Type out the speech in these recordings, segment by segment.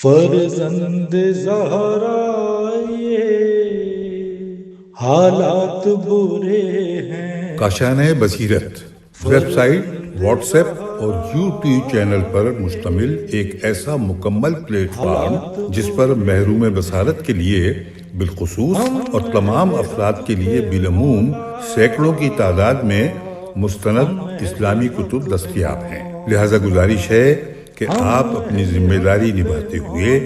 فرزند زہرا یہ حالات برے ہیں۔ کاشانۂ بصیرت ویب سائٹ، واٹس ایپ اور یوٹیوب چینل پر مشتمل ایک ایسا مکمل پلیٹ فارم جس پر محروم بصارت کے لیے بالخصوص اور تمام افراد کے لیے بالعموم سینکڑوں کی تعداد میں مستند اسلامی کتب دستیاب ہیں۔ لہذا گزارش ہے کہ آپ اپنی ذمہ داری نبھاتے ہوئے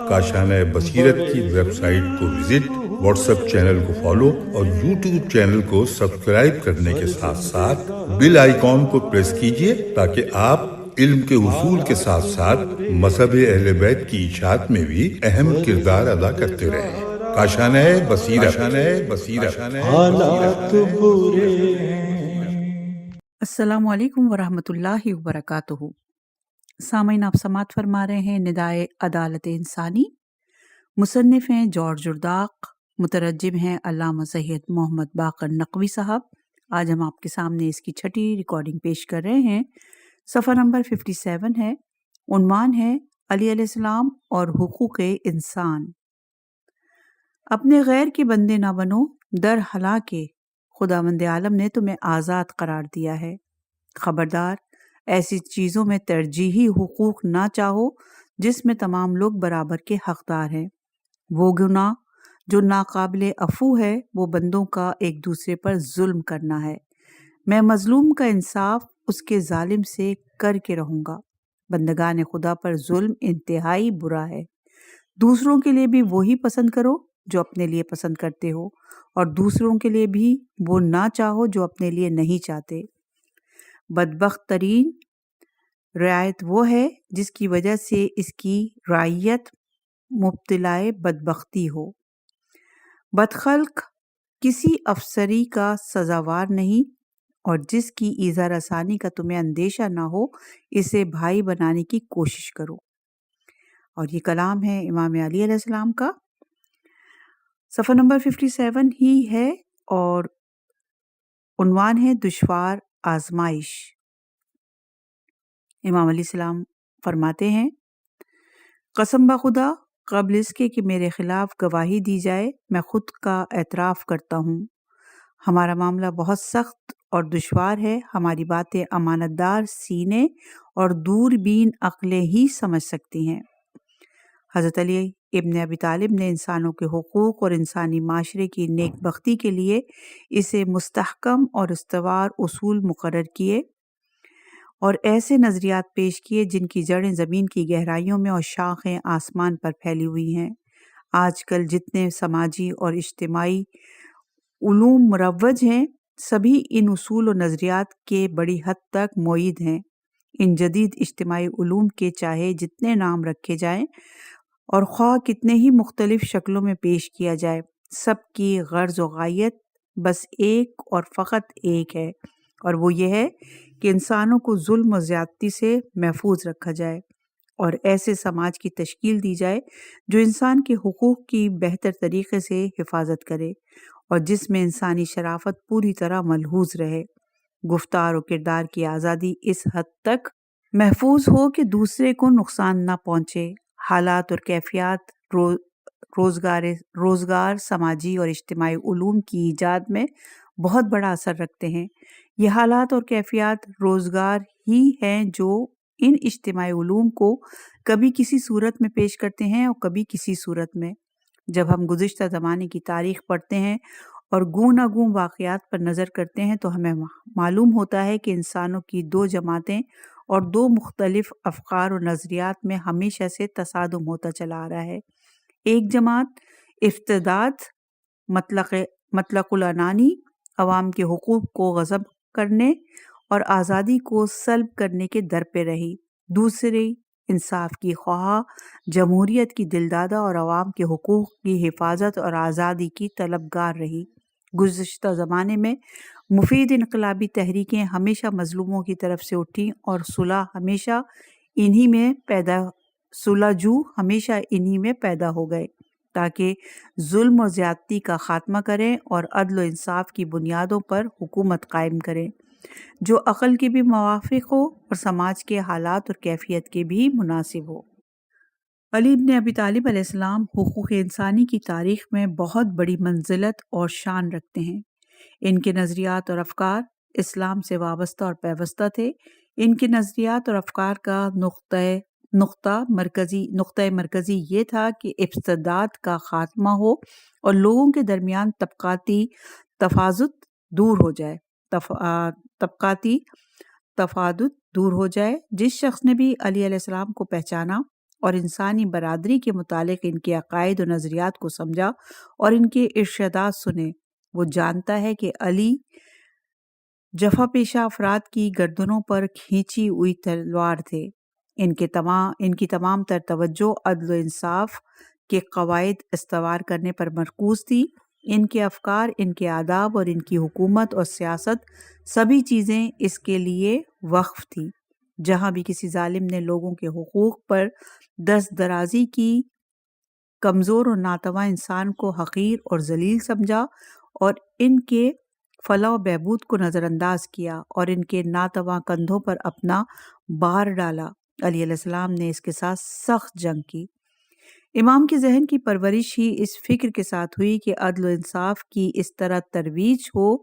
کاشانۂ بصیرت کی ویب سائٹ کو وزٹ، واٹس ایپ چینل کو فالو اور یوٹیوب چینل کو سبسکرائب کرنے کے ساتھ ساتھ بیل آئیکن کو پریس کیجئے تاکہ آپ علم کے حصول کے ساتھ ساتھ مذہب اہل بیت کی اشاعت میں بھی اہم کردار ادا کرتے رہیں۔ کاشانۂ بصیرت۔ حالات برے ہیں۔ السلام علیکم ورحمۃ اللہ وبرکاتہ۔ سامعین، آپ سماعت فرما رہے ہیں ندائے عدالت انسانی۔ مصنف ہیں جارج جرداق، مترجم ہیں علامہ سید محمد باقر نقوی صاحب۔ آج ہم آپ کے سامنے اس کی چھٹی ریکارڈنگ پیش کر رہے ہیں۔ صفحہ نمبر 57 ہے۔ عنوان ہے علی علیہ السلام اور حقوق انسان۔ اپنے غیر کے بندے نہ بنو، در حالانکہ خداوند عالم نے تمہیں آزاد قرار دیا ہے۔ خبردار، ایسی چیزوں میں ترجیحی حقوق نہ چاہو جس میں تمام لوگ برابر کے حقدار ہیں۔ وہ گناہ جو ناقابل عفو ہے وہ بندوں کا ایک دوسرے پر ظلم کرنا ہے۔ میں مظلوم کا انصاف اس کے ظالم سے کر کے رہوں گا۔ بندگان خدا پر ظلم انتہائی برا ہے۔ دوسروں کے لیے بھی وہی پسند کرو جو اپنے لیے پسند کرتے ہو، اور دوسروں کے لیے بھی وہ نہ چاہو جو اپنے لیے نہیں چاہتے۔ بدبخت ترین رعایت وہ ہے جس کی وجہ سے اس کی رعیت مبتلائے بدبختی ہو۔ بدخلق کسی افسری کا سزاوار نہیں، اور جس کی ایذا رسانی کا تمہیں اندیشہ نہ ہو اسے بھائی بنانے کی کوشش کرو۔ اور یہ کلام ہے امام علی علیہ السلام کا۔ صفحہ نمبر 57 ہی ہے اور عنوان ہے دشوار آزمائش۔ امام علیہ السلام فرماتے ہیں، قسم بخدا، قبل اس کے کہ میرے خلاف گواہی دی جائے میں خود کا اعتراف کرتا ہوں، ہمارا معاملہ بہت سخت اور دشوار ہے۔ ہماری باتیں امانت دار سینے اور دور بین عقلیں ہی سمجھ سکتی ہیں۔ حضرت علی ابن ابی طالب نے انسانوں کے حقوق اور انسانی معاشرے کی نیک بختی کے لیے اسے مستحکم اور استوار اصول مقرر کیے اور ایسے نظریات پیش کیے جن کی جڑیں زمین کی گہرائیوں میں اور شاخیں آسمان پر پھیلی ہوئی ہیں۔ آج کل جتنے سماجی اور اجتماعی علوم مروج ہیں سبھی ان اصول و نظریات کے بڑی حد تک معید ہیں۔ ان جدید اجتماعی علوم کے چاہے جتنے نام رکھے جائیں اور خواہ کتنے ہی مختلف شکلوں میں پیش کیا جائے، سب کی غرض و غایت بس ایک اور فقط ایک ہے، اور وہ یہ ہے کہ انسانوں کو ظلم و زیادتی سے محفوظ رکھا جائے اور ایسے سماج کی تشکیل دی جائے جو انسان کے حقوق کی بہتر طریقے سے حفاظت کرے اور جس میں انسانی شرافت پوری طرح ملحوظ رہے، گفتار و کردار کی آزادی اس حد تک محفوظ ہو کہ دوسرے کو نقصان نہ پہنچے۔ حالات اور کیفیات روزگار سماجی اور اجتماعی علوم کی ایجاد میں بہت بڑا اثر رکھتے ہیں۔ یہ حالات اور کیفیات روزگار ہی ہیں جو ان اجتماعی علوم کو کبھی کسی صورت میں پیش کرتے ہیں اور کبھی کسی صورت میں۔ جب ہم گزشتہ زمانے کی تاریخ پڑھتے ہیں اور گوں نہ گوں واقعات پر نظر کرتے ہیں تو ہمیں معلوم ہوتا ہے کہ انسانوں کی دو جماعتیں اور دو مختلف افکار و نظریات میں ہمیشہ سے تصادم ہوتا چلا آ رہا ہے۔ ایک جماعت افتداد، مطلق العنانی، عوام کے حقوق کو غصب کرنے اور آزادی کو سلب کرنے کے در پہ رہی۔ دوسری انصاف کی خواہاں، جمہوریت کی دلدادہ اور عوام کے حقوق کی حفاظت اور آزادی کی طلبگار رہی۔ گزشتہ زمانے میں مفید انقلابی تحریکیں ہمیشہ مظلوموں کی طرف سے اٹھیں اور صلح جو ہمیشہ انہی میں پیدا ہو گئے تاکہ ظلم و زیادتی کا خاتمہ کریں اور عدل و انصاف کی بنیادوں پر حکومت قائم کریں جو عقل کے بھی موافق ہو اور سماج کے حالات اور کیفیت کے بھی مناسب ہو۔ علی ابن ابی طالب علیہ السلام حقوق انسانی کی تاریخ میں بہت بڑی منزلت اور شان رکھتے ہیں۔ ان کے نظریات اور افکار اسلام سے وابستہ اور پیوستہ تھے۔ ان کے نظریات اور افکار کا نقطہ مرکزی یہ تھا کہ افسادات کا خاتمہ ہو اور لوگوں کے درمیان طبقاتی تفاضل دور ہو جائے۔ جس شخص نے بھی علی علیہ السلام کو پہچانا اور انسانی برادری کے متعلق ان کے عقائد و نظریات کو سمجھا اور ان کے ارشادات سنے، وہ جانتا ہے کہ علی جفا پیشہ افراد کی گردنوں پر کھینچی ہوئی تلوار تھے۔ ان کی تمام تر توجہ عدل و انصاف کے قواعد استوار کرنے پر مرکوز تھی۔ ان کے افکار، ان کے آداب اور ان کی حکومت اور سیاست، سبھی چیزیں اس کے لیے وقف تھی۔ جہاں بھی کسی ظالم نے لوگوں کے حقوق پر دست درازی کی، کمزور اور ناتواں انسان کو حقیر اور ذلیل سمجھا اور ان کے فلاح و بہبود کو نظر انداز کیا اور ان کے ناتواں کندھوں پر اپنا بار ڈالا، علی علیہ السلام نے اس کے ساتھ سخت جنگ کی۔ امام کے ذہن کی پرورش ہی اس فکر کے ساتھ ہوئی کہ عدل و انصاف کی اس طرح ترویج ہو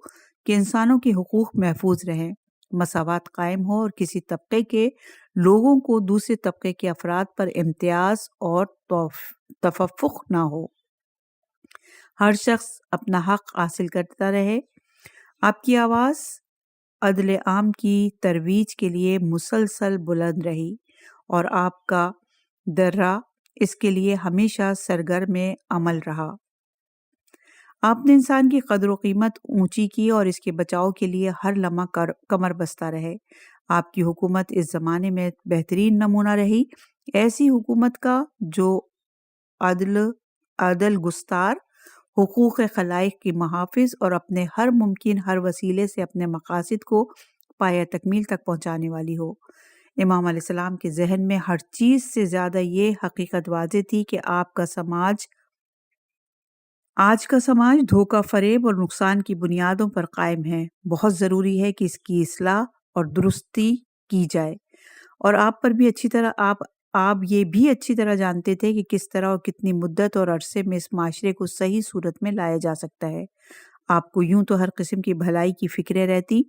کہ انسانوں کے حقوق محفوظ رہیں، مساوات قائم ہو اور کسی طبقے کے لوگوں کو دوسرے طبقے کے افراد پر امتیاز اور تفوق نہ ہو، ہر شخص اپنا حق حاصل کرتا رہے۔ آپ کی آواز عدل عام کی ترویج کے لیے مسلسل بلند رہی اور آپ کا درہ اس کے لیے ہمیشہ سرگرم عمل رہا۔ آپ نے انسان کی قدر و قیمت اونچی کی اور اس کے بچاؤ کے لیے ہر لمحہ کمر بستہ رہے۔ آپ کی حکومت اس زمانے میں بہترین نمونہ رہی، ایسی حکومت کا جو عدل گستار، حقوق خلائق کی محافظ اور اپنے ہر وسیلے سے اپنے مقاصد کو پایہ تکمیل تک پہنچانے والی ہو۔ امام علیہ السلام کے ذہن میں ہر چیز سے زیادہ یہ حقیقت واضح تھی کہ آج کا سماج دھوکہ فریب اور نقصان کی بنیادوں پر قائم ہے۔ بہت ضروری ہے کہ اس کی اصلاح اور درستی کی جائے، اور آپ یہ بھی اچھی طرح جانتے تھے کہ کس طرح اور کتنی مدت اور عرصے میں اس معاشرے کو صحیح صورت میں لایا جا سکتا ہے۔ آپ کو یوں تو ہر قسم کی بھلائی کی فکریں رہتی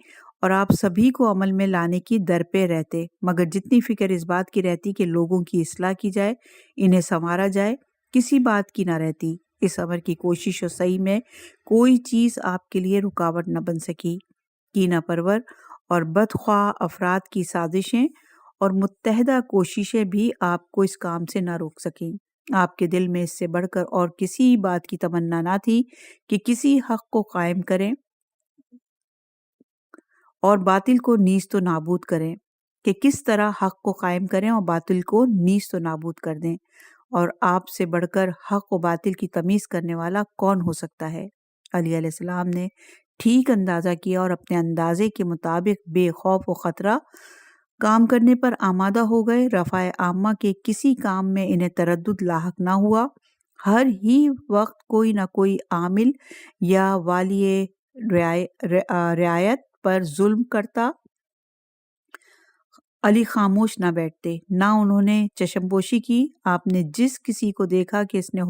اور آپ سبھی کو عمل میں لانے کی درپے رہتے، مگر جتنی فکر اس بات کی رہتی کہ لوگوں کی اصلاح کی جائے، انہیں سنوارا جائے، کسی بات کی نہ رہتی۔ اس امر کی کوشش و سعی میں کوئی چیز آپ کے لیے رکاوٹ نہ بن سکی۔ کینہ پرور اور بدخواہ افراد کی سازشیں اور متحدہ کوششیں بھی آپ کو اس کام سے نہ روک سکیں۔ آپ کے دل میں اس سے بڑھ کر اور کسی بات کی تمنا نہ تھی کہ کسی حق کو قائم کریں اور باطل کو نیست و نابود کریں، کہ کس طرح حق کو قائم کریں اور باطل کو نیست و نابود کر دیں، اور آپ سے بڑھ کر حق و باطل کی تمیز کرنے والا کون ہو سکتا ہے؟ علی علیہ السلام نے ٹھیک اندازہ کیا اور اپنے اندازے کے مطابق بے خوف و خطرہ کام کرنے پر آمادہ ہو گئے۔ رفع عامہ کے کسی کام میں انہیں تردد لاحق نہ ہوا۔ ہر ہی وقت کوئی نہ کوئی عامل یا والی رعایت پر ظلم کرتا، علی خاموش نہ بیٹھتے، نہ انہوں نے چشم پوشی کی۔ آپ نے جس کسی کو دیکھا کہ اس نے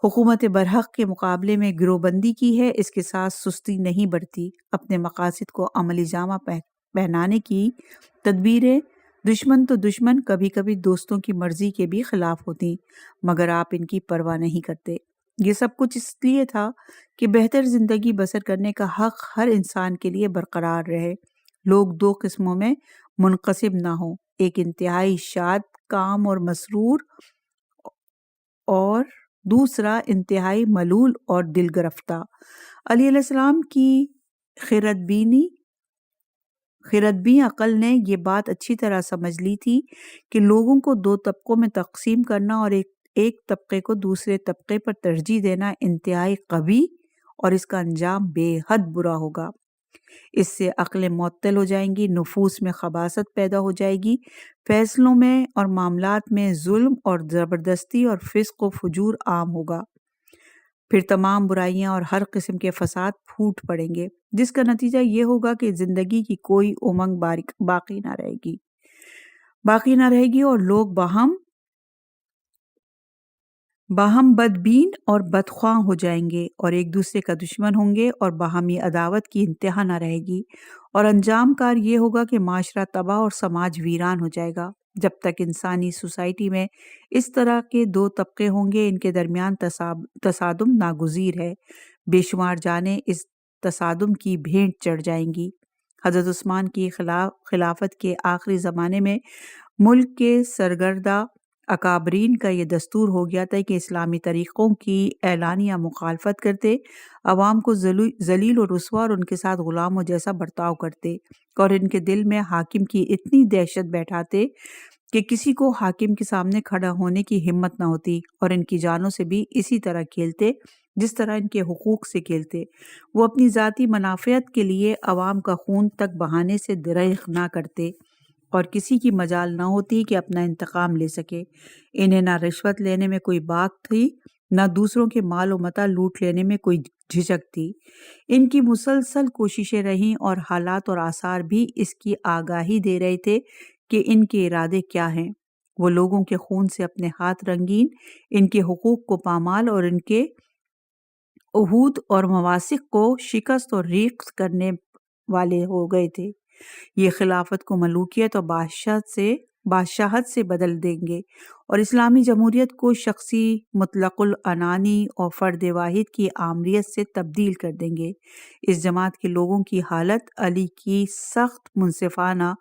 حکومت برحق کے مقابلے میں گروہ بندی کی ہے، اس کے ساتھ سستی نہیں برتی۔ اپنے مقاصد کو عملی جامہ پہنانے کی تدبیریں، دشمن تو دشمن، کبھی کبھی دوستوں کی مرضی کے بھی خلاف ہوتی، مگر آپ ان کی پرواہ نہیں کرتے۔ یہ سب کچھ اس لیے تھا کہ بہتر زندگی بسر کرنے کا حق ہر انسان کے لیے برقرار رہے، لوگ دو قسموں میں منقسم نہ ہوں، ایک انتہائی شاد کام اور مسرور اور دوسرا انتہائی ملول اور دل گرفتہ۔ علی علیہ السلام کی خردبین عقل نے یہ بات اچھی طرح سمجھ لی تھی کہ لوگوں کو دو طبقوں میں تقسیم کرنا اور ایک طبقے کو دوسرے طبقے پر ترجیح دینا انتہائی قبیح اور اس کا انجام بے حد برا ہوگا۔ اس سے عقلیں معطل ہو جائیں گی، نفوس میں خباثت پیدا ہو جائے گی، فیصلوں میں اور معاملات میں ظلم اور زبردستی اور فسق و فجور عام ہوگا، پھر تمام برائیاں اور ہر قسم کے فساد پھوٹ پڑیں گے، جس کا نتیجہ یہ ہوگا کہ زندگی کی کوئی امنگ باقی نہ رہے گی۔ باقی نہ رہے گی اور لوگ باہم بدبین اور بدخواہ ہو جائیں گے اور ایک دوسرے کا دشمن ہوں گے اور باہمی عداوت کی انتہا نہ رہے گی، اور انجام کار یہ ہوگا کہ معاشرہ تباہ اور سماج ویران ہو جائے گا۔ جب تک انسانی سوسائٹی میں اس طرح کے دو طبقے ہوں گے، ان کے درمیان تصادم ناگزیر ہے۔ بے شمار جانیں اس تصادم کی بھینٹ چڑھ جائیں گی۔ حضرت عثمان کی خلافت کے آخری زمانے میں ملک کے سرگردہ اکابرین کا یہ دستور ہو گیا تھا کہ اسلامی طریقوں کی اعلانیہ مخالفت کرتے، عوام کو ذلیل و رسوا اور ان کے ساتھ غلاموں جیسا برتاؤ کرتے، اور ان کے دل میں حاکم کی اتنی دہشت بیٹھاتے کہ کسی کو حاکم کے سامنے کھڑا ہونے کی ہمت نہ ہوتی، اور ان کی جانوں سے بھی اسی طرح کھیلتے جس طرح ان کے حقوق سے کھیلتے۔ وہ اپنی ذاتی منافعت کے لیے عوام کا خون تک بہانے سے دریغ نہ کرتے، اور کسی کی مجال نہ ہوتی کہ اپنا انتقام لے سکے۔ انہیں نہ رشوت لینے میں کوئی باک تھی، نہ دوسروں کے مال و متاع لوٹ لینے میں کوئی جھجک تھی۔ ان کی مسلسل کوششیں رہیں اور حالات اور آثار بھی اس کی آگاہی دے رہے تھے کہ ان کے ارادے کیا ہیں۔ وہ لوگوں کے خون سے اپنے ہاتھ رنگین، ان کے حقوق کو پامال اور ان کے عہود اور مواثق کو شکست اور ریغ کرنے والے ہو گئے تھے۔ یہ خلافت کو ملوکیت اور بادشاہت سے بدل دیں گے اور اسلامی جمہوریت کو شخصی مطلق العنانی اور فرد واحد کی آمریت سے تبدیل کر دیں گے۔ اس جماعت کے لوگوں کی حالت علی کی سخت منصفانہ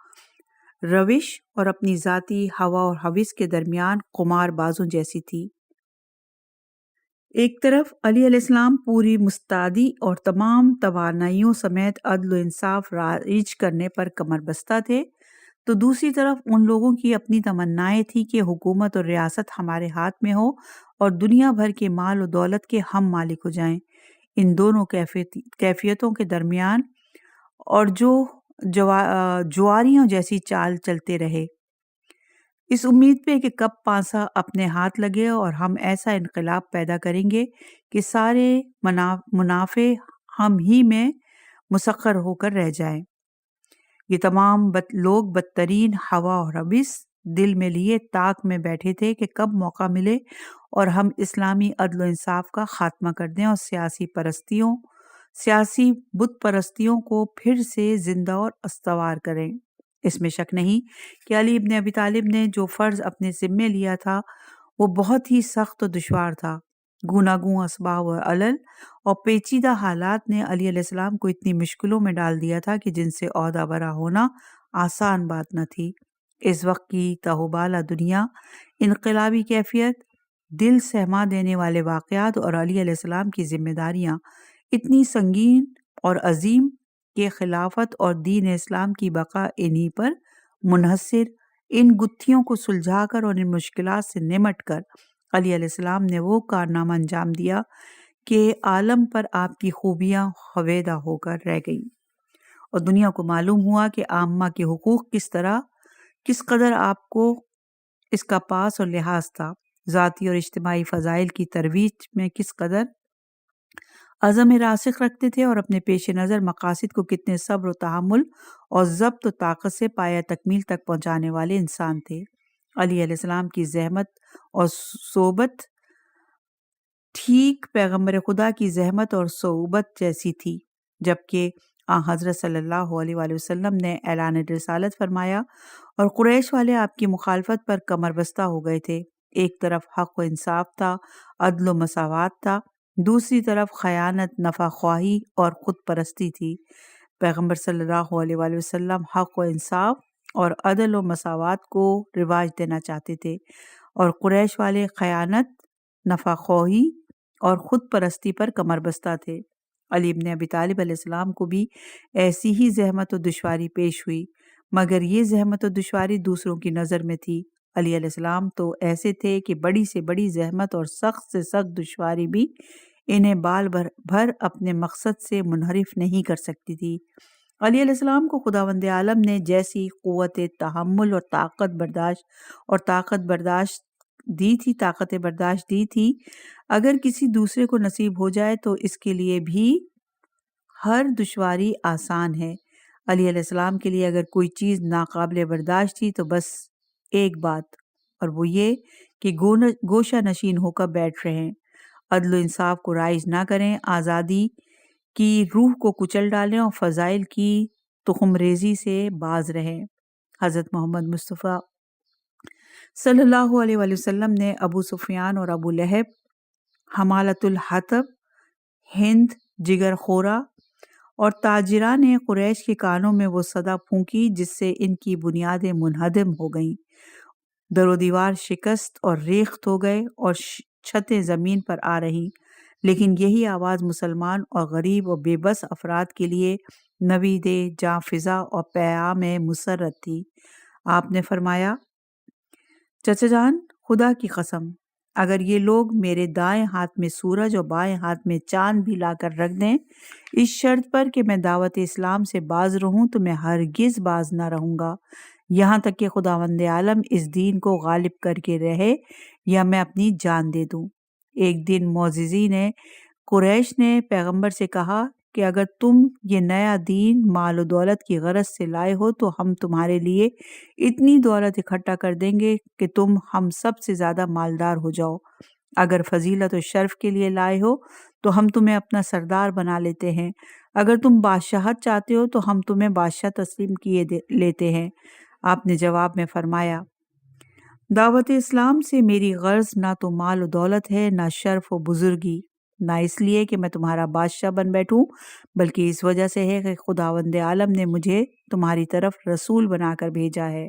روش اور اپنی ذاتی ہوا اور ہوس کے درمیان قمار بازوں جیسی تھی۔ ایک طرف علی علیہ السلام پوری مستعدی اور تمام توانائیوں سمیت عدل و انصاف رائج کرنے پر کمر بستہ تھے، تو دوسری طرف ان لوگوں کی اپنی تمنائیں تھی کہ حکومت اور ریاست ہمارے ہاتھ میں ہو اور دنیا بھر کے مال و دولت کے ہم مالک ہو جائیں۔ ان دونوں کیفیتوں کے درمیان اور جو جواریوں جیسی چال چلتے رہے، اس امید پہ کہ کب پانسا اپنے ہاتھ لگے اور ہم ایسا انقلاب پیدا کریں گے کہ سارے منافع ہم ہی میں مسخر ہو کر رہ جائیں۔ یہ تمام لوگ بدترین ہوا اور ہوس دل میں لیے طاق میں بیٹھے تھے کہ کب موقع ملے اور ہم اسلامی عدل و انصاف کا خاتمہ کر دیں اور سیاسی بت پرستیوں کو پھر سے زندہ اور استوار کریں۔ اس میں شک نہیں کہ علی ابن ابی طالب نے جو فرض اپنے ذمے لیا تھا وہ بہت ہی سخت و دشوار تھا۔ گوناگون اسباب و علل اور پیچیدہ حالات نے علی علیہ السلام کو اتنی مشکلوں میں ڈال دیا تھا کہ جن سے عہدہ برا ہونا آسان بات نہ تھی۔ اس وقت کی تہوبالا دنیا، انقلابی کیفیت، دل سہما دینے والے واقعات اور علی علیہ السلام کی ذمہ داریاں اتنی سنگین اور عظیم کہ خلافت اور دین اسلام کی بقا انہی پر منحصر۔ ان گتھیوں کو سلجھا کر اور ان مشکلات سے نمٹ کر علی علیہ السلام نے وہ کارنامہ انجام دیا کہ عالم پر آپ کی خوبیاں خویدہ ہو کر رہ گئیں اور دنیا کو معلوم ہوا کہ عامہ کے حقوق کس قدر آپ کو اس کا پاس اور لحاظ تھا، ذاتی اور اجتماعی فضائل کی ترویج میں کس قدر عزم راسخ رکھتے تھے اور اپنے پیش نظر مقاصد کو کتنے صبر و تحمل اور ضبط و طاقت سے پایہ تکمیل تک پہنچانے والے انسان تھے۔ علی علیہ السلام کی زحمت اور صحبت ٹھیک پیغمبر خدا کی زحمت اور صحبت جیسی تھی۔ جبکہ حضرت صلی اللہ علیہ وآلہ وسلم نے اعلان رسالت فرمایا اور قریش والے آپ کی مخالفت پر کمر بستہ ہو گئے تھے۔ ایک طرف حق و انصاف تھا، عدل و مساوات تھا، دوسری طرف خیانت، نفع خواہی اور خود پرستی تھی۔ پیغمبر صلی اللہ علیہ وآلہ وسلم حق و انصاف اور عدل و مساوات کو رواج دینا چاہتے تھے اور قریش والے خیانت، نفع خواہی اور خود پرستی پر کمر بستہ تھے۔ علی ابن ابی طالب علیہ السلام کو بھی ایسی ہی زحمت و دشواری پیش ہوئی، مگر یہ زحمت و دشواری دوسروں کی نظر میں تھی۔ علی علیہ السلام تو ایسے تھے کہ بڑی سے بڑی زحمت اور سخت سے سخت دشواری بھی انہیں بال بھر اپنے مقصد سے منحرف نہیں کر سکتی تھی۔ علی علیہ السلام کو خداوند عالم نے جیسی قوت تحمل اور طاقت برداشت دی تھی، اگر کسی دوسرے کو نصیب ہو جائے تو اس کے لیے بھی ہر دشواری آسان ہے۔ علی علیہ السلام کے لیے اگر کوئی چیز ناقابل برداشت تھی تو بس ایک بات، اور وہ یہ کہ گوشہ نشین ہو کر بیٹھ رہیں، عدل و انصاف کو رائج نہ کریں، آزادی کی روح کو کچل ڈالیں اور فضائل کی تخم ریزی سے باز رہیں۔ حضرت محمد مصطفیٰ صلی اللہ علیہ وآلہ وسلم نے ابو سفیان اور ابو لہب، حمالۃ الحطب، ہند، جگر خورا اور تاجران قریش کے کانوں میں وہ صدا پھونکی جس سے ان کی بنیادیں منہدم ہو گئیں، در و دیوار شکست اور ریخت ہو گئے اور چھتیں زمین پر آ رہی، لیکن یہی آواز مسلمان اور غریب اور بے بس افراد کے لیے نوید جاں فضا اور پیام مسرت تھی۔ آپ نے فرمایا، چچا جان، خدا کی قسم، اگر یہ لوگ میرے دائیں ہاتھ میں سورج اور بائیں ہاتھ میں چاند بھی لا کر رکھ دیں اس شرط پر کہ میں دعوت اسلام سے باز رہوں تو میں ہرگز باز نہ رہوں گا، یہاں تک کہ خداوند عالم اس دین کو غالب کر کے رہے یا میں اپنی جان دے دوں۔ ایک دن معززین قریش نے پیغمبر سے کہا کہ اگر تم یہ نیا دین مال و دولت کی غرض سے لائے ہو تو ہم تمہارے لیے اتنی دولت اکٹھا کر دیں گے کہ تم ہم سب سے زیادہ مالدار ہو جاؤ، اگر فضیلت و شرف کے لیے لائے ہو تو ہم تمہیں اپنا سردار بنا لیتے ہیں، اگر تم بادشاہت چاہتے ہو تو ہم تمہیں بادشاہ تسلیم کیے لیتے ہیں۔ آپ نے جواب میں فرمایا، دعوت اسلام سے میری غرض نہ تو مال و دولت ہے، نہ شرف و بزرگی، نہ اس لیے کہ میں تمہارا بادشاہ بن بیٹھوں، بلکہ اس وجہ سے ہے کہ خداوند عالم نے مجھے تمہاری طرف رسول بنا کر بھیجا ہے،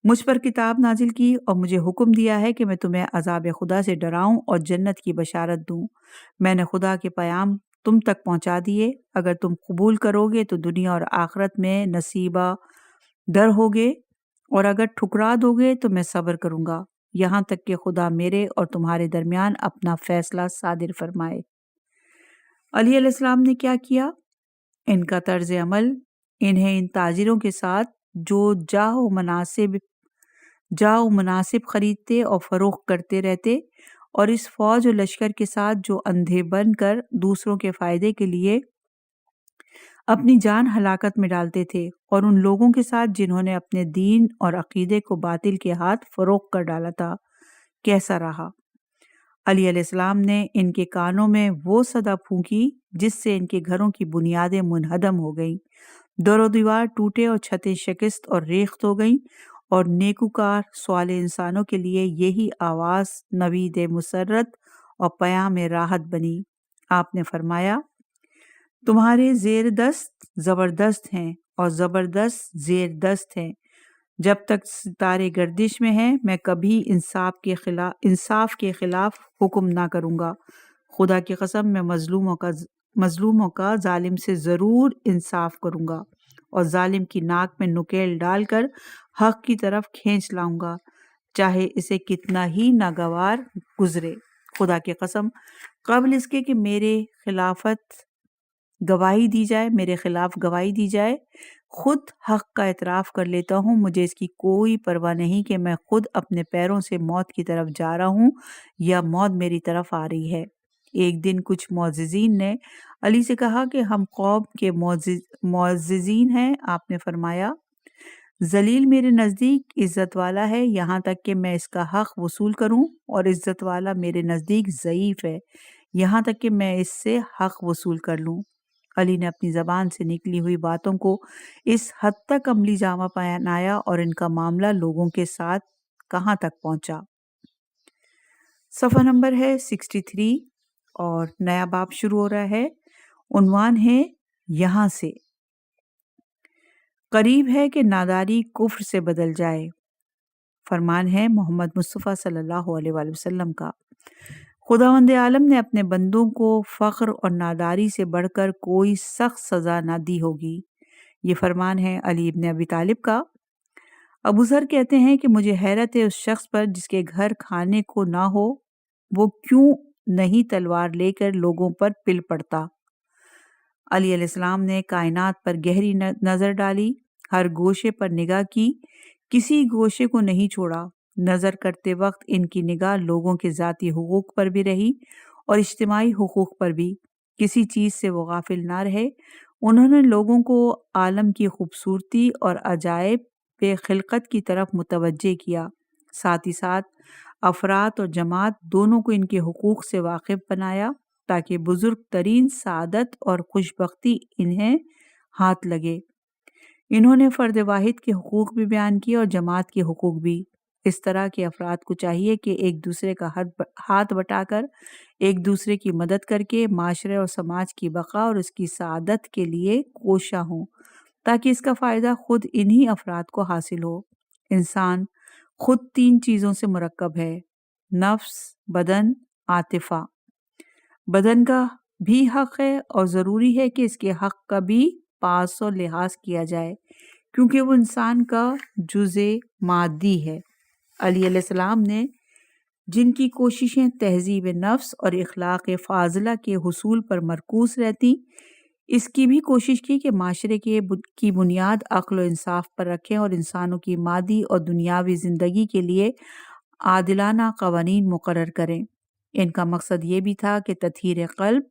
مجھ پر کتاب نازل کی اور مجھے حکم دیا ہے کہ میں تمہیں عذاب خدا سے ڈراؤں اور جنت کی بشارت دوں۔ میں نے خدا کے پیام تم تک پہنچا دیے، اگر تم قبول کرو گے تو دنیا اور آخرت میں نصیبہ در ہوگے، اور اگر ٹھکرا دو گے تو میں صبر کروں گا یہاں تک کہ خدا میرے اور تمہارے درمیان اپنا فیصلہ صادر فرمائے۔ علی علیہ السلام نے کیا کیا؟ ان کا طرز عمل انہیں ان تاجروں کے ساتھ جو جاہ و مناسب خریدتے اور فروخت کرتے رہتے، اور اس فوج و لشکر کے ساتھ جو اندھے بن کر دوسروں کے فائدے کے لیے اپنی جان ہلاکت میں ڈالتے تھے، اور ان لوگوں کے ساتھ جنہوں نے اپنے دین اور عقیدے کو باطل کے ہاتھ فروخت کر ڈالا تھا، کیسا رہا؟ علی علیہ السلام نے ان کے کانوں میں وہ صدا پھونکی جس سے ان کے گھروں کی بنیادیں منہدم ہو گئیں، در و دیوار ٹوٹے اور چھتیں شکست اور ریخت ہو گئیں، اور نیکوکار سوال انسانوں کے لیے یہی آواز نوید مسرت اور پیام راحت بنی۔ آپ نے فرمایا، تمہارے زیر دست زبردست ہیں اور زبردست زیر دست ہیں، جب تک ستارے گردش میں ہیں میں کبھی انصاف کے خلاف حکم نہ کروں گا، خدا کی قسم میں مظلوموں کا ظالم سے ضرور انصاف کروں گا اور ظالم کی ناک میں نکیل ڈال کر حق کی طرف کھینچ لاؤں گا، چاہے اسے کتنا ہی ناگوار گزرے۔ خدا کی قسم، قبل اس کے کہ میرے خلاف گواہی دی جائے خود حق کا اعتراف کر لیتا ہوں، مجھے اس کی کوئی پرواہ نہیں کہ میں خود اپنے پیروں سے موت کی طرف جا رہا ہوں یا موت میری طرف آ رہی ہے۔ ایک دن کچھ معززین نے علی سے کہا کہ ہم قوم کے معززین ہیں۔ آپ نے فرمایا، ذلیل میرے نزدیک عزت والا ہے یہاں تک کہ میں اس کا حق وصول کروں، اور عزت والا میرے نزدیک ضعیف ہے یہاں تک کہ میں اس سے حق وصول کر لوں۔ علی نے اپنی زبان سے نکلی ہوئی باتوں کو اس حد تک عملی جامہ پہنایا اور ان کا معاملہ لوگوں کے ساتھ کہاں تک پہنچا۔ صفحہ نمبر ہے 63 اور نیا باب شروع ہو رہا ہے۔ عنوان ہے یہاں سے۔ قریب ہے کہ ناداری کفر سے بدل جائے۔ فرمان ہے محمد مصطفیٰ صلی اللہ علیہ وآلہ وسلم کا۔ خداوند عالم نے اپنے بندوں کو فقر اور ناداری سے بڑھ کر کوئی سخت سزا نہ دی ہوگی۔ یہ فرمان ہے علی ابن ابی طالب کا۔ ابو ذر کہتے ہیں کہ مجھے حیرت ہے اس شخص پر جس کے گھر کھانے کو نہ ہو، وہ کیوں نہیں تلوار لے کر لوگوں پر پل پڑتا۔ علی علیہ السلام نے کائنات پر گہری نظر ڈالی، ہر گوشے پر نگاہ کی، کسی گوشے کو نہیں چھوڑا۔ نظر کرتے وقت ان کی نگاہ لوگوں کے ذاتی حقوق پر بھی رہی اور اجتماعی حقوق پر بھی، کسی چیز سے وہ غافل نہ رہے۔ انہوں نے لوگوں کو عالم کی خوبصورتی اور عجائب خلقت کی طرف متوجہ کیا، ساتھ ہی ساتھ افراد اور جماعت دونوں کو ان کے حقوق سے واقف بنایا تاکہ بزرگ ترین سعادت اور خوشبختی انہیں ہاتھ لگے۔ انہوں نے فرد واحد کے حقوق بھی بیان کیے اور جماعت کے حقوق بھی۔ اس طرح کے افراد کو چاہیے کہ ایک دوسرے کا ہاتھ بٹا کر، ایک دوسرے کی مدد کر کے معاشرے اور سماج کی بقا اور اس کی سعادت کے لیے کوشاں ہوں، تاکہ اس کا فائدہ خود انہی افراد کو حاصل ہو۔ انسان خود 3 چیزوں سے مرکب ہے: نفس، بدن، عاطفہ۔ بدن کا بھی حق ہے اور ضروری ہے کہ اس کے حق کا بھی پاس و لحاظ کیا جائے، کیونکہ وہ انسان کا جزء مادی ہے۔ علی علیہ السلام نے جن کی کوششیں تہذیب نفس اور اخلاق فاضلہ کے حصول پر مرکوز رہتی، اس کی بھی کوشش کی کہ معاشرے کی بنیاد عقل و انصاف پر رکھیں اور انسانوں کی مادی اور دنیاوی زندگی کے لیے عادلانہ قوانین مقرر کریں۔ ان کا مقصد یہ بھی تھا کہ تطہیر قلب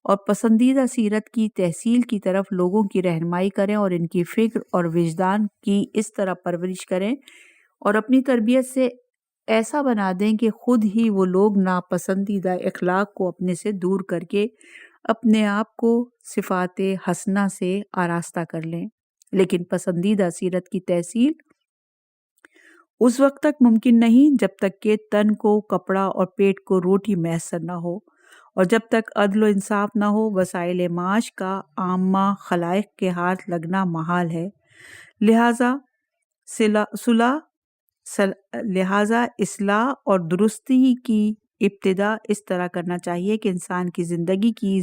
اور پسندیدہ سیرت کی تحصیل کی طرف لوگوں کی رہنمائی کریں اور ان کی فکر اور وجدان کی اس طرح پرورش کریں اور اپنی تربیت سے ایسا بنا دیں کہ خود ہی وہ لوگ ناپسندیدہ اخلاق کو اپنے سے دور کر کے اپنے آپ کو صفات حسنہ سے آراستہ کر لیں۔ لیکن پسندیدہ سیرت کی تحصیل اس وقت تک ممکن نہیں جب تک کہ تن کو کپڑا اور پیٹ کو روٹی میسر نہ ہو، اور جب تک عدل و انصاف نہ ہو وسائل معاش کا عامہ خلائق کے ہاتھ لگنا محال ہے۔ لہٰذا اصلاح اور درستی کی ابتدا اس طرح کرنا چاہیے کہ انسان کی زندگی کی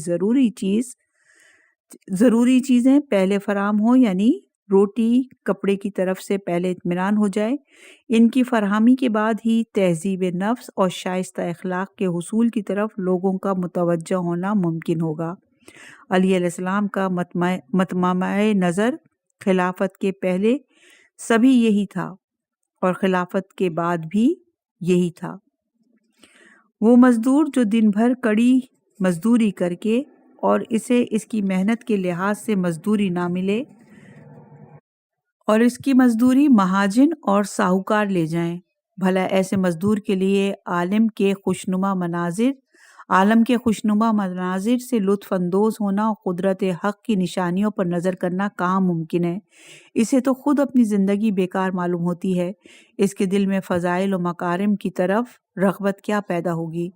ضروری چیزیں پہلے فراہم ہوں، یعنی روٹی کپڑے کی طرف سے پہلے اطمینان ہو جائے۔ ان کی فراہمی کے بعد ہی تہذیب نفس اور شائستہ اخلاق کے حصول کی طرف لوگوں کا متوجہ ہونا ممکن ہوگا۔ علی علیہ السلام کا مطمع نظر خلافت کے پہلے سبھی یہی تھا اور خلافت کے بعد بھی یہی تھا۔ وہ مزدور جو دن بھر کڑی مزدوری کر کے اور اسے اس کی محنت کے لحاظ سے مزدوری نہ ملے اور اس کی مزدوری مہاجن اور ساہوکار لے جائیں، بھلا ایسے مزدور کے لیے عالم کے خوشنما مناظر سے لطف اندوز ہونا اور قدرت حق کی نشانیوں پر نظر کرنا کہاں ممکن ہے؟ اسے تو خود اپنی زندگی بیکار معلوم ہوتی ہے۔ اس کے دل میں فضائل و مکارم کی طرف رغبت کیا پیدا ہوگی؟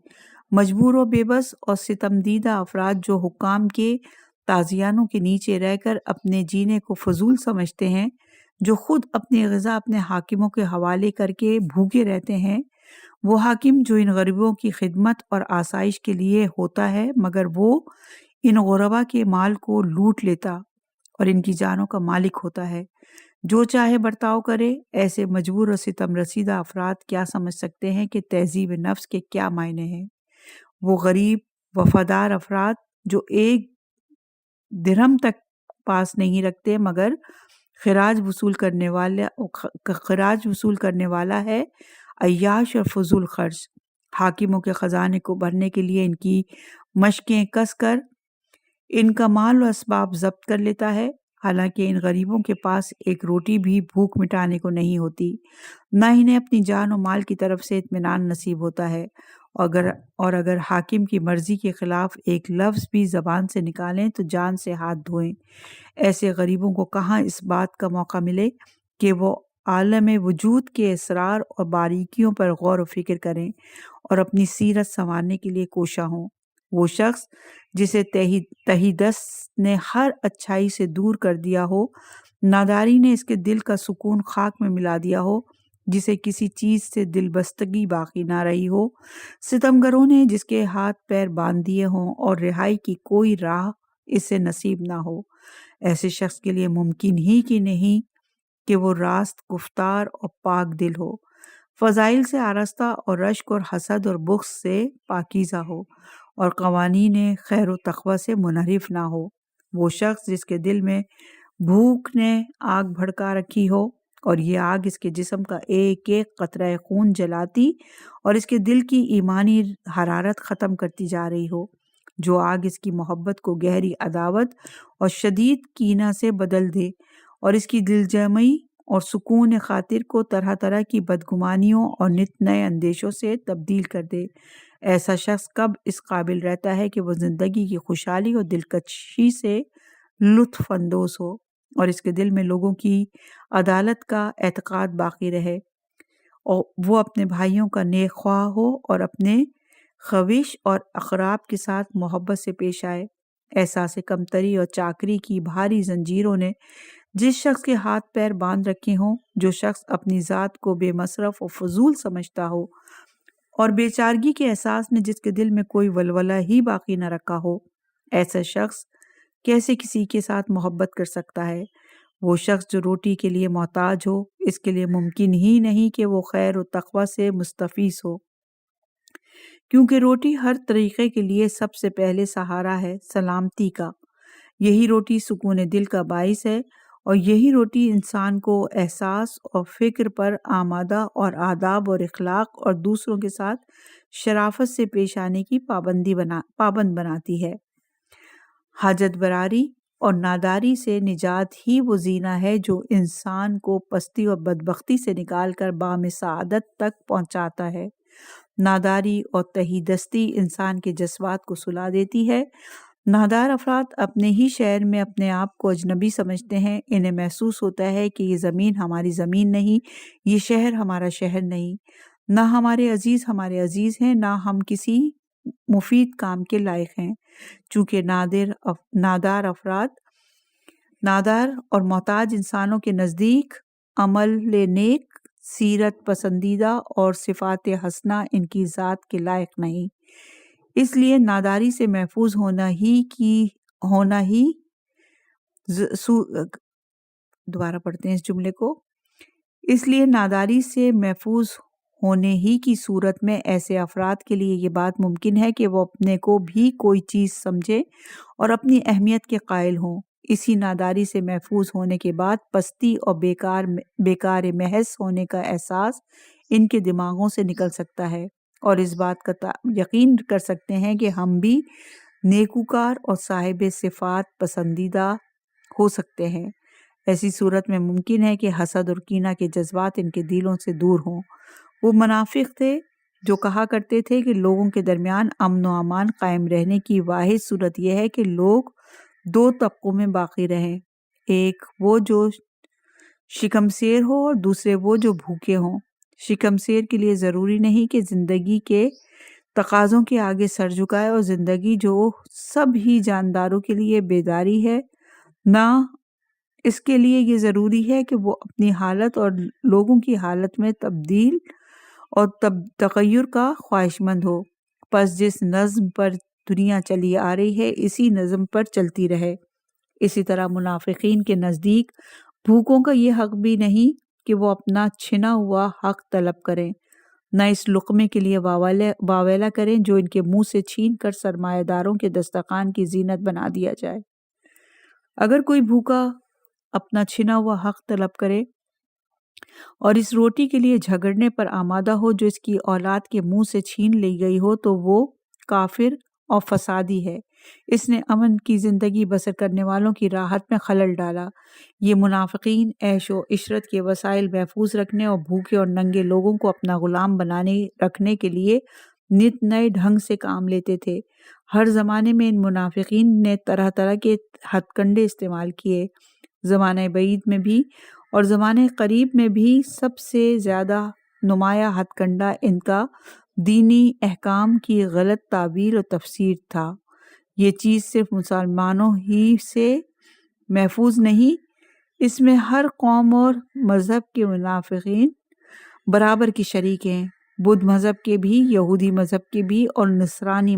مجبور و بے بس اور ستم دیدہ افراد جو حکام کے تازیانوں کے نیچے رہ کر اپنے جینے کو فضول سمجھتے ہیں، جو خود اپنی غذا اپنے حاکموں کے حوالے کر کے بھوکے رہتے ہیں، وہ حاکم جو ان غریبوں کی خدمت اور آسائش کے لیے ہوتا ہے مگر وہ ان غربا کے مال کو لوٹ لیتا اور ان کی جانوں کا مالک ہوتا ہے، جو چاہے برتاؤ کرے، ایسے مجبور و ستم رسیدہ افراد کیا سمجھ سکتے ہیں کہ تہذیب نفس کے کیا معنی ہیں؟ وہ غریب وفادار افراد جو 1 درہم تک پاس نہیں رکھتے مگر خراج وصول کرنے والا ہے عیاش اور فضول خرچ، حاکموں کے خزانے کو بھرنے کے لیے ان کی مشقیں کس کر ان کا مال و اسباب ضبط کر لیتا ہے، حالانکہ ان غریبوں کے پاس ایک روٹی بھی بھوک مٹانے کو نہیں ہوتی، نہ انہیں اپنی جان و مال کی طرف سے اطمینان نصیب ہوتا ہے، اور اگر حاکم کی مرضی کے خلاف ایک لفظ بھی زبان سے نکالیں تو جان سے ہاتھ دھوئیں۔ ایسے غریبوں کو کہاں اس بات کا موقع ملے کہ وہ عالم وجود کے اسرار اور باریکیوں پر غور و فکر کریں اور اپنی سیرت سنوارنے کے لیے کوشاں ہوں۔ وہ شخص جسے تہی دست نے ہر اچھائی سے دور کر دیا ہو، ناداری نے اس کے دل کا سکون خاک میں ملا دیا ہو، جسے کسی چیز سے دل بستگی باقی نہ رہی ہو، ستمگروں نے جس کے ہاتھ پیر باندھ دیے ہوں اور رہائی کی کوئی راہ اس سے نصیب نہ ہو، ایسے شخص کے لیے ممکن ہی کہ نہیں کہ وہ راست گفتار اور پاک دل ہو، فضائل سے آراستہ اور رشک اور حسد اور بغض سے پاکیزہ ہو، اور قوانین خیر و تقوی سے منحرف نہ ہو۔ وہ شخص جس کے دل میں بھوک نے آگ بھڑکا رکھی ہو اور یہ آگ اس کے جسم کا ایک ایک قطرہ خون جلاتی اور اس کے دل کی ایمانی حرارت ختم کرتی جا رہی ہو، جو آگ اس کی محبت کو گہری عداوت اور شدید کینہ سے بدل دے اور اس کی دل جمعی اور سکون خاطر کو طرح طرح کی بدگمانیوں اور نت نئے اندیشوں سے تبدیل کر دے۔ ایسا شخص کب اس قابل رہتا ہے کہ وہ زندگی کی خوشحالی اور دلکشی سے لطف اندوز ہو اور اس کے دل میں لوگوں کی عدالت کا اعتقاد باقی رہے، اور وہ اپنے بھائیوں کا نیک خواہ ہو اور اپنے خویش اور اقراب کے ساتھ محبت سے پیش آئے۔ احساس کمتری اور چاکری کی بھاری زنجیروں نے جس شخص کے ہاتھ پیر باندھ رکھے ہوں، جو شخص اپنی ذات کو بے مصرف و فضول سمجھتا ہو اور بے چارگی کے احساس میں جس کے دل میں کوئی ولولہ ہی باقی نہ رکھا ہو، ایسا شخص کیسے کسی کے ساتھ محبت کر سکتا ہے؟ وہ شخص جو روٹی کے لیے محتاج ہو، اس کے لیے ممکن ہی نہیں کہ وہ خیر و تقوی سے مستفیض ہو، کیونکہ روٹی ہر طریقے کے لیے سب سے پہلے سہارا ہے سلامتی کا۔ یہی روٹی سکون دل کا باعث ہے، اور یہی روٹی انسان کو احساس اور فکر پر آمادہ اور آداب اور اخلاق اور دوسروں کے ساتھ شرافت سے پیش آنے کی پابند بناتی ہے۔ حاجت براری اور ناداری سے نجات ہی وہ زینہ ہے جو انسان کو پستی اور بدبختی سے نکال کر بام سعادت تک پہنچاتا ہے۔ ناداری اور تہی دستی انسان کے جذبات کو سلا دیتی ہے۔ نادار افراد اپنے ہی شہر میں اپنے آپ کو اجنبی سمجھتے ہیں۔ انہیں محسوس ہوتا ہے کہ یہ زمین ہماری زمین نہیں، یہ شہر ہمارا شہر نہیں، نہ ہمارے عزیز ہمارے عزیز ہیں، نہ ہم کسی مفید کام کے لائق ہیں۔ چونکہ نادار افراد، نادار اور محتاج انسانوں کے نزدیک عمل نیک، سیرت پسندیدہ اور صفات حسنہ ان کی ذات کے لائق نہیں، اس لیے ناداری سے محفوظ دوبارہ پڑھتے ہیں اس جملے کو۔ اس لیے ناداری سے محفوظ ہونے ہی کی صورت میں ایسے افراد کے لیے یہ بات ممکن ہے کہ وہ اپنے کو بھی کوئی چیز سمجھے اور اپنی اہمیت کے قائل ہوں۔ اسی ناداری سے محفوظ ہونے کے بعد پستی اور بیکار محض ہونے کا احساس ان کے دماغوں سے نکل سکتا ہے، اور اس بات کا یقین کر سکتے ہیں کہ ہم بھی نیکوکار اور صاحب صفات پسندیدہ ہو سکتے ہیں۔ ایسی صورت میں ممکن ہے کہ حسد اور کینہ کے جذبات ان کے دلوں سے دور ہوں۔ وہ منافق تھے جو کہا کرتے تھے کہ لوگوں کے درمیان امن و امان قائم رہنے کی واحد صورت یہ ہے کہ لوگ دو طبقوں میں باقی رہیں، ایک وہ جو شکمسیر ہو اور دوسرے وہ جو بھوکے ہوں۔ شکمسیر کے لیے ضروری نہیں کہ زندگی کے تقاضوں کے آگے سر جھکائے، اور زندگی جو سب ہی جانداروں کے لیے بیداری ہے، نہ اس کے لیے یہ ضروری ہے کہ وہ اپنی حالت اور لوگوں کی حالت میں تبدیل اور تغیر کا خواہش مند ہو۔ پس جس نظم پر دنیا چلی آ رہی ہے اسی نظم پر چلتی رہے۔ اسی طرح منافقین کے نزدیک بھوکوں کا یہ حق بھی نہیں کہ وہ اپنا چھنا ہوا حق طلب کریں، نہ اس لقمے کے لیے واویلا کریں جو ان کے منہ سے چھین کر سرمایہ داروں کے دسترخوان کی زینت بنا دیا جائے۔ اگر کوئی بھوکا اپنا چھنا ہوا حق طلب کرے اور اس روٹی کے لیے جھگڑنے پر آمادہ ہو جو اس کی اولاد کے منہ سے چھین لی گئی ہو، تو وہ کافر اور فسادی ہے۔ اس نے امن کی زندگی بسر کرنے والوں کی راحت میں خلل ڈالا۔ یہ منافقین عیش و عشرت کے وسائل محفوظ رکھنے اور بھوکے اور ننگے لوگوں کو اپنا غلام بنانے رکھنے کے لیے نت نئے ڈھنگ سے کام لیتے تھے۔ ہر زمانے میں ان منافقین نے طرح طرح کے ہتھ کنڈے استعمال کیے۔ زمانہ بعید میں بھی اور زمانہ قریب میں بھی سب سے زیادہ نمایاں ہتھ کنڈا ان کا دینی احکام کی غلط تعبیر اور تفسیر تھا۔ یہ چیز صرف مسلمانوں ہی سے محفوظ نہیں، اس میں ہر قوم اور مذہب کے منافقین برابر کی شریک ہیں، بدھ مذہب کے بھی، یہودی مذہب کے بھی اور نصرانی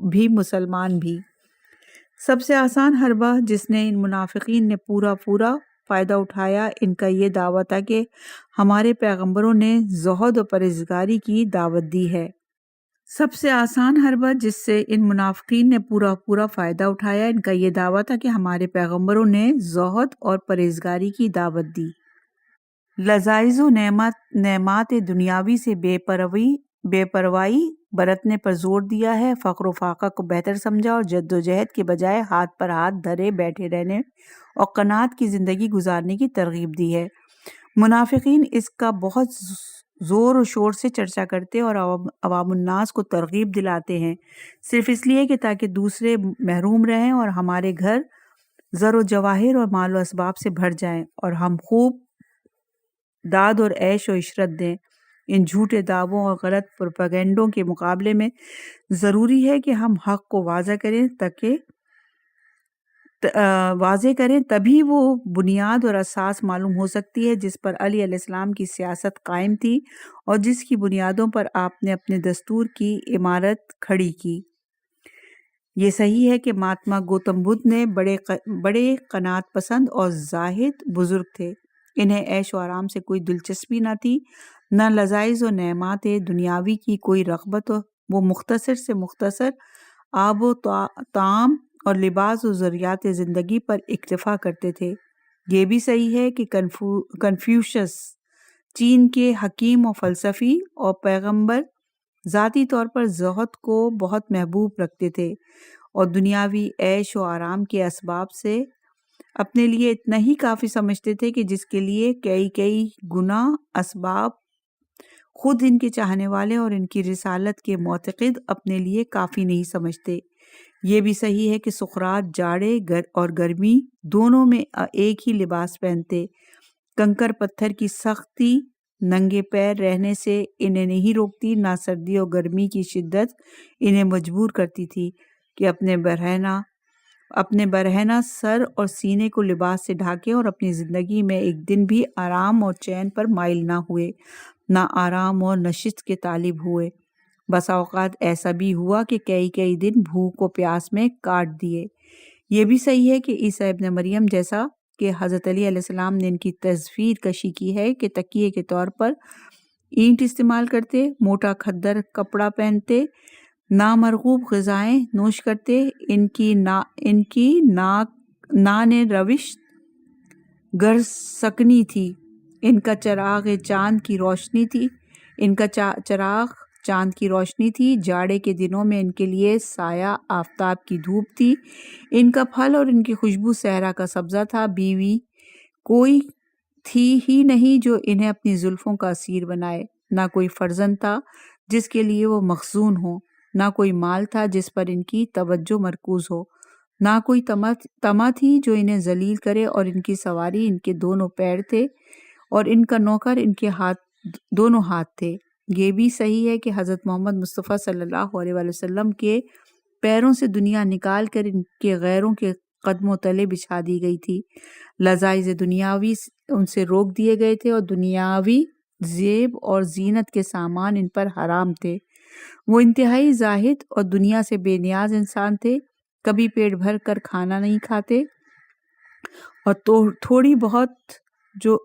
بھی، مسلمان بھی۔ سب سے آسان حربہ جس نے ان منافقین نے پورا فائدہ اٹھایا، ان کا یہ دعویٰ تھا کہ ہمارے پیغمبروں نے زہد و پرہیزگاری کی دعوت دی ہے۔ سب سے آسان حربہ جس سے ان منافقین نے پورا فائدہ اٹھایا، ان کا یہ دعویٰ تھا کہ ہمارے پیغمبروں نے زہد اور پرہیزگاری کی دعوت دی۔ لذائذ و نعمات دنیاوی سے بے پرواہی برتنے پر زور دیا ہے، فقر و فاقہ کو بہتر سمجھا اور جد و جہد کے بجائے ہاتھ پر ہاتھ دھرے بیٹھے رہنے اور قناعت کی زندگی گزارنے کی ترغیب دی ہے۔ منافقین اس کا بہت زور و شور سے چرچا کرتے اور عوام الناس کو ترغیب دلاتے ہیں، صرف اس لیے کہ تاکہ دوسرے محروم رہیں اور ہمارے گھر زر و جواہر اور مال و اسباب سے بھر جائیں اور ہم خوب داد اور عیش و عشرت دیں۔ ان جھوٹے دعووں اور غلط پروپیگنڈوں کے مقابلے میں ضروری ہے کہ ہم حق کو واضح کریں، تبھی وہ بنیاد اور اساس معلوم ہو سکتی ہے جس پر علی علیہ السلام کی سیاست قائم تھی اور جس کی بنیادوں پر آپ نے اپنے دستور کی عمارت کھڑی کی۔ یہ صحیح ہے کہ مہاتما گوتم بدھ نے بڑے قناعت پسند اور زاہد بزرگ تھے۔ انہیں عیش و آرام سے کوئی دلچسپی نہ تھی، نہ لذائذ و نعمات دنیاوی کی کوئی رغبت۔ وہ مختصر سے مختصر آب و طعام اور لباس و ضروریات زندگی پر اکتفا کرتے تھے۔ یہ بھی صحیح ہے کہ کنفیوشس چین کے حکیم و فلسفی اور پیغمبر ذاتی طور پر زہد کو بہت محبوب رکھتے تھے اور دنیاوی عیش و آرام کے اسباب سے اپنے لیے اتنا ہی کافی سمجھتے تھے کہ جس کے لیے کئی گنا اسباب خود ان کے چاہنے والے اور ان کی رسالت کے معتقد اپنے لیے کافی نہیں سمجھتے۔ یہ بھی صحیح ہے کہ سقراط جاڑے اور گرمی دونوں میں ایک ہی لباس پہنتے۔ کنکر پتھر کی سختی ننگے پیر رہنے سے انہیں نہیں روکتی، نہ سردی اور گرمی کی شدت انہیں مجبور کرتی تھی کہ اپنے برہنہ سر اور سینے کو لباس سے ڈھانکے اور اپنی زندگی میں ایک دن بھی آرام اور چین پر مائل نہ ہوئے، نہ آرام اور نشست کے طالب ہوئے۔ بسا اوقات ایسا بھی ہوا کہ کئی دن بھوک و پیاس میں کاٹ دیے۔ یہ بھی صحیح ہے کہ عیسیٰ ابن مریم جیسا کہ حضرت علی علیہ السلام نے ان کی تصویر کشی کی ہے کہ تکیے کے طور پر اینٹ استعمال کرتے، موٹا کھدر کپڑا پہنتے، نامرغوب غذائیں نوش کرتے۔ ان کی نان روش گر سکنی تھی، ان کا چراغ چاند کی روشنی تھی، جاڑے کے دنوں میں ان کے لیے سایہ آفتاب کی دھوپ تھی، ان کا پھل اور ان کی خوشبو صحرا کا سبزہ تھا۔ بیوی کوئی تھی ہی نہیں جو انہیں اپنی زلفوں کا اسیر بنائے، نہ کوئی فرزند تھا جس کے لیے وہ مخزون ہو، نہ کوئی مال تھا جس پر ان کی توجہ مرکوز ہو، نہ کوئی طمع تھی جو انہیں ذلیل کرے، اور ان کی سواری ان کے دونوں پیر تھے اور ان کا نوکر ان کے دونوں ہاتھ تھے۔ یہ بھی صحیح ہے کہ حضرت محمد مصطفیٰ صلی اللہ علیہ وآلہ وسلم کے پیروں سے دنیا نکال کر ان کے غیروں کے قدموں تلے بچھا دی گئی تھی۔ لذائذ دنیاوی ان سے روک دیے گئے تھے اور دنیاوی زیب اور زینت کے سامان ان پر حرام تھے۔ وہ انتہائی زاہد اور دنیا سے بے نیاز انسان تھے، کبھی پیٹ بھر کر کھانا نہیں کھاتے اور تھوڑی بہت جو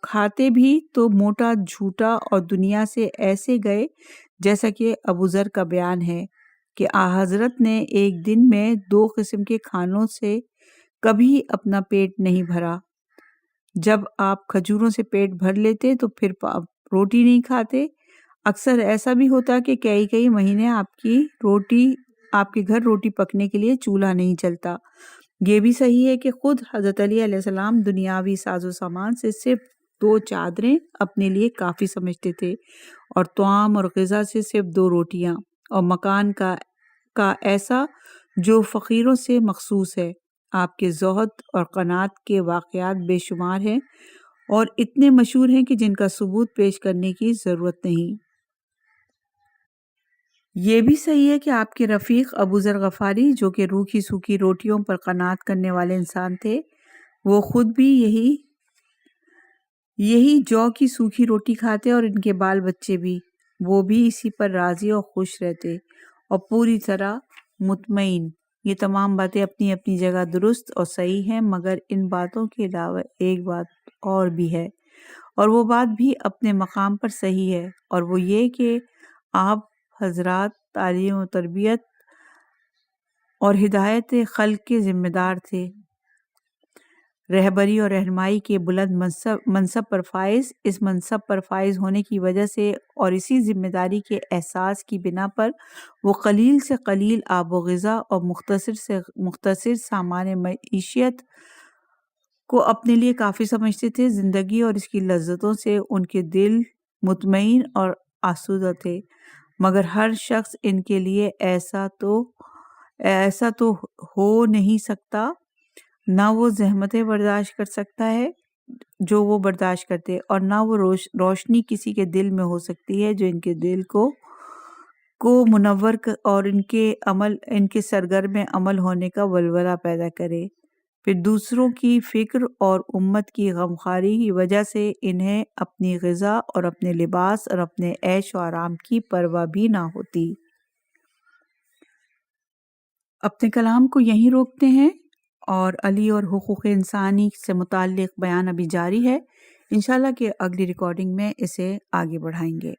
کھاتے بھی تو موٹا جھوٹا، اور دنیا سے ایسے گئے جیسا کہ ابو ذر کا بیان ہے کہ حضرت نے ایک دن میں 2 قسم کے کھانوں سے کبھی اپنا پیٹ نہیں بھرا۔ جب آپ کھجوروں سے پیٹ بھر لیتے تو پھر روٹی نہیں کھاتے۔ اکثر ایسا بھی ہوتا کہ کئی مہینے آپ کے گھر روٹی پکنے کے لیے چولہا نہیں چلتا۔ یہ بھی صحیح ہے کہ خود حضرت علی علیہ السلام دنیاوی ساز و سامان سے صرف 2 چادریں اپنے لیے کافی سمجھتے تھے، اور طعام اور غذا سے صرف 2 روٹیاں، اور مکان کا ایسا جو فقیروں سے مخصوص ہے۔ آپ کے زہد اور قناعت کے واقعات بے شمار ہیں اور اتنے مشہور ہیں کہ جن کا ثبوت پیش کرنے کی ضرورت نہیں۔ یہ بھی صحیح ہے کہ آپ کے رفیق ابو ذر غفاری جو کہ روکھی سوکھی روٹیوں پر قناعت کرنے والے انسان تھے، وہ خود بھی یہی جو کی سوکھی روٹی کھاتے اور ان کے بال بچے بھی، وہ بھی اسی پر راضی اور خوش رہتے اور پوری طرح مطمئن۔ یہ تمام باتیں اپنی اپنی جگہ درست اور صحیح ہیں، مگر ان باتوں کے علاوہ ایک بات اور بھی ہے، اور وہ بات بھی اپنے مقام پر صحیح ہے، اور وہ یہ کہ آپ حضرات تعلیم و تربیت اور ہدایت خلق کے ذمہ دار تھے، رہبری اور رہنمائی کے بلند منصب پر فائز۔ اس منصب پر فائز ہونے کی وجہ سے اور اسی ذمہ داری کے احساس کی بنا پر وہ قلیل سے قلیل آب و غذا اور مختصر سے مختصر سامان معیشت کو اپنے لیے کافی سمجھتے تھے. زندگی اور اس کی لذتوں سے ان کے دل مطمئن اور آسودہ تھے، مگر ہر شخص ان کے لیے ایسا تو ہو نہیں سکتا. نہ وہ زحمتیں برداشت کر سکتا ہے جو وہ برداشت کرتے، اور نہ وہ روشنی کسی کے دل میں ہو سکتی ہے جو ان کے دل کو منور اور ان کے سرگرم عمل ہونے کا ولولہ پیدا کرے. پھر دوسروں کی فکر اور امت کی غمخواری کی وجہ سے انہیں اپنی غذا اور اپنے لباس اور اپنے عیش و آرام کی پرواہ بھی نہ ہوتی. اپنے کلام کو یہیں روکتے ہیں اور علی اور حقوق انسانی سے متعلق بیان ابھی جاری ہے. انشاءاللہ کہ اگلی ریکارڈنگ میں اسے آگے بڑھائیں گے.